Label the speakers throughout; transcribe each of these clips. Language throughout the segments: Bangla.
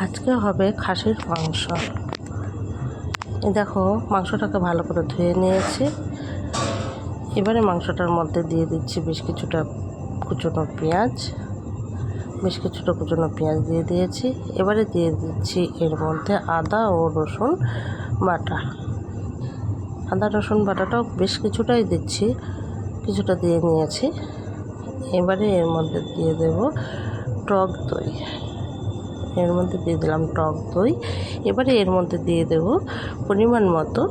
Speaker 1: আজকে হবে খাসির মাংস। এই দেখো মাংসটাকে ভালো করে ধুয়ে নিয়েছি। এবারে মাংসটার মধ্যে দিয়ে দিচ্ছি বেশ কিছুটা কুচনো পেঁয়াজ দিয়ে দিয়েছি। এবারে দিয়ে দিচ্ছি এর মধ্যে আদা ও রসুন বাটা। আদা রসুন বাটাটাও বেশ কিছুটাই দিচ্ছি, কিছুটা দিয়ে নিয়েছি। এবারে এর মধ্যে দিয়ে দেব টক দই। এর মধ্যে দিয়ে দিলাম টক দই। এবারে এর মধ্যে দিয়ে দেব পরিমাণ মতো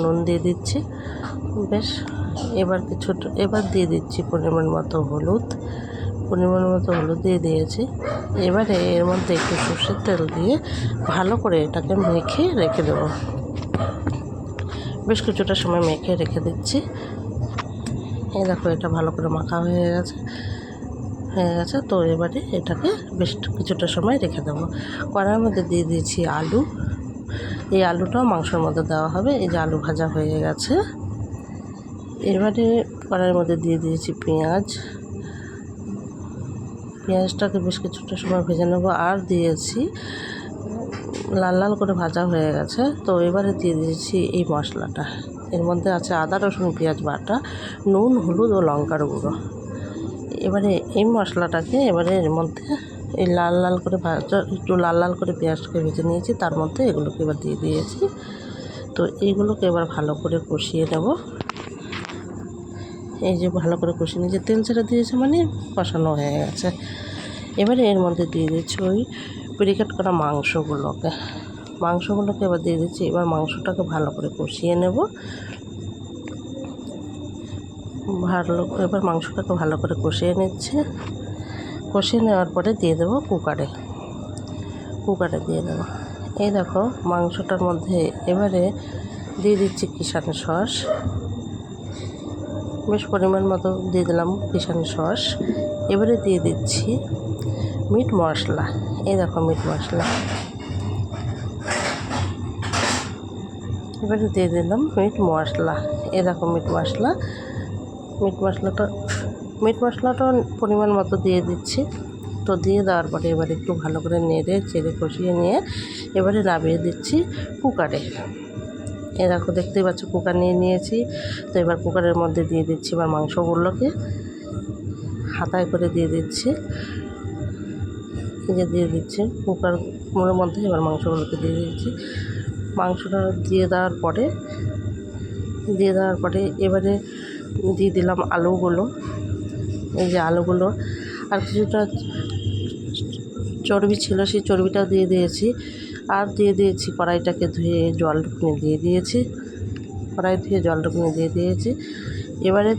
Speaker 1: নুন দিয়ে দিচ্ছি। বেশ এবার দিয়ে দিচ্ছি পরিমাণ মতো হলুদ দিয়ে দিয়েছি। এবারে এর মধ্যে একটু সর্ষের তেল দিয়ে ভালো করে এটাকে মেখে রেখে দেব। বেশ কিছুটা সময় মেখে রেখে দিচ্ছি। এই দেখো এটা ভালো করে মাখা হয়ে গেছে। তো এবারে এটাকে বেশ কিছুটা সময় রেখে দেবো। কড়াইয়ের মধ্যে দিয়ে দিয়েছি আলু। এই আলুটাও মাংসের মধ্যে দেওয়া হবে। এই যে আলু ভাজা হয়ে গেছে। এবারে কড়াইয়ের মধ্যে দিয়ে দিয়েছি পেঁয়াজটাকে বেশ কিছুটা সময় ভেজে নেব। আর দিয়েছি লাল করে ভাজা হয়ে গেছে। তো এবারে দিয়ে দিয়েছি এই মশলাটা। এর মধ্যে আছে আদা রসুন পেঁয়াজ বাটা, নুন, হলুদ ও লঙ্কার গুঁড়ো। এবারে এই মশলাটাকে এর মধ্যে এই একটু লাল করে পেঁয়াজকে ভেজে নিয়েছি, তার মধ্যে এগুলোকে এবার দিয়ে দিয়েছি। তো এইগুলোকে এবার ভালো করে কষিয়ে নেব। এই যে ভালো করে কষিয়ে নিয়েছি, তেল ছেড়ে দিয়েছে মানে কষানো হয়ে গেছে। এবারে এর মধ্যে দিয়ে দিচ্ছি ওই প্যাকেট করা মাংসগুলোকে এবার দিয়ে দিচ্ছি। এবার মাংসটাকে ভালো করে কষিয়ে নেব। এবার মাংসটাকে ভালো করে কষিয়ে নিচ্ছে। কষিয়ে নেওয়ার পরে দিয়ে দেবো কুকারে দিয়ে দেবো। এই দেখো মাংসটার মধ্যে এবারে দিয়ে দিচ্ছি কিষান সস। বেশ পরিমাণ মতো দিয়ে দিলাম কিষান সস। এবারে দিয়ে দিচ্ছি মিট মশলা। এই দেখো মিট মশলা। এবারে দিয়ে দিলাম মিট মশলা। এই দেখো মিট মশলাটা পরিমাণ মতো দিয়ে দিচ্ছি। তো দিয়ে দেওয়ার পরে এবার একটু ভালো করে নেড়ে চেড়ে কষিয়ে নিয়ে এবারে নামিয়ে দিচ্ছি কুকারে। দেখো দেখতেই পাচ্ছ কুকার নিয়ে নিয়েছি। তো এবার কুকারের মধ্যে দিয়ে দিচ্ছি এবার মাংসগুলোকে হাতায় করে দিয়ে দিচ্ছি। দিয়ে দিচ্ছি কুকারের মধ্যে এবার মাংসগুলোকে দিয়ে দিচ্ছি। মাংসটা দিয়ে দেওয়ার পরে এবারে দিয়ে দিলাম আলুগুলো। এই যে আলুগুলো আর কিছুটা চর্বি ছিল, সেই চর্বিটাও দিয়ে দিয়েছি। আর দিয়ে দিয়েছি কড়াইটাকে ধুয়ে জল ঢুকিয়ে দিয়ে দিয়েছি। এবারে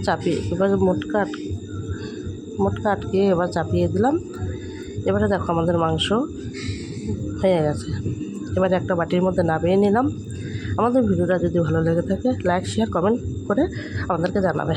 Speaker 1: মোটকা আটকে এবার চাপিয়ে দিলাম। এবারে দেখো আমাদের মাংস হয়ে গেছে। এবারে একটা বাটির মধ্যে নামিয়ে নিলাম। আমাদের ভিডিওটা যদি ভালো লেগে থাকে লাইক শেয়ার কমেন্ট করে আমাদেরকে জানাবে।